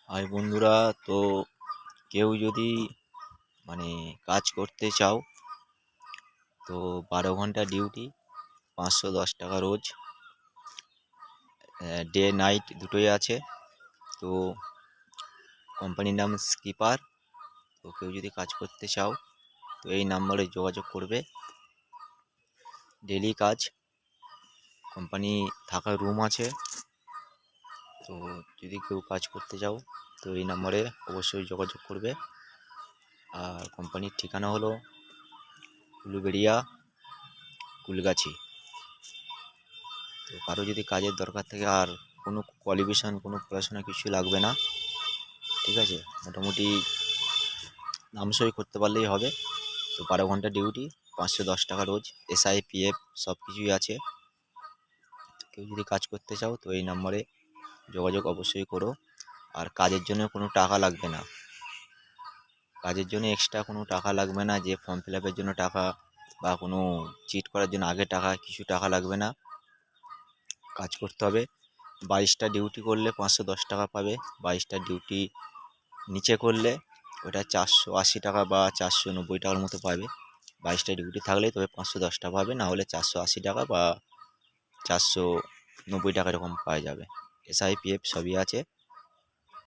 High বন্ধুরা, তো কেউ যদি মানে কাজ করতে চাও তো 12 ঘন্টা ডিউটি, 510 টাকা রোজ, ডে নাইট দুটোই আছে। তো কোম্পানির নাম স্কিপার। তো কেউ যদি কাজ করতে চাও তো এই নাম্বারে যোগাযোগ করবে। ডেলি কাজ, কোম্পানি থাকার রুম আছে। তো যদি কেউ কাজ করতে চাও তো এই নাম্বারে অবশ্যই যোগাযোগ করবে। আর কোম্পানির ঠিকানা হলো উলুবেড়িয়া, কুলগাছি। তো কারো যদি কাজের দরকার থাকে, আর কোনো কোয়ালিফিকেশান, কোনো পড়াশোনা কিছু লাগবে না, ঠিক আছে? মোটামুটি নাম সই করতে পারলেই হবে। তো 12 ঘন্টা ডিউটি, 510 টাকা রোজ, এসআই পিএফ সব কিছুই আছে। কেউ যদি কাজ করতে চাও তো এই নম্বরে যোগাযোগ অবশ্যই করো। আর কাজের জন্য কোনো টাকা লাগবে না, কাজের জন্য এক্সট্রা কোনো টাকা লাগবে না, যে ফর্ম ফিল আপের জন্য টাকা বা কোনো চিট করার জন্য আগে টাকা, কিছু টাকা লাগবে না। কাজ করতে হবে। 22টা ডিউটি করলে 510 টাকা পাবে। 22টা ডিউটি নিচে করলে ওটা 480 টাকা বা 490 টাকার মতো পাবে। 22টা ডিউটি থাকলে তবে 510 টাকা পাবে, না হলে 480 টাকা বা 490 টাকা এরকম পাওয়া যাবে। এসআই পিএফ সবই আছে।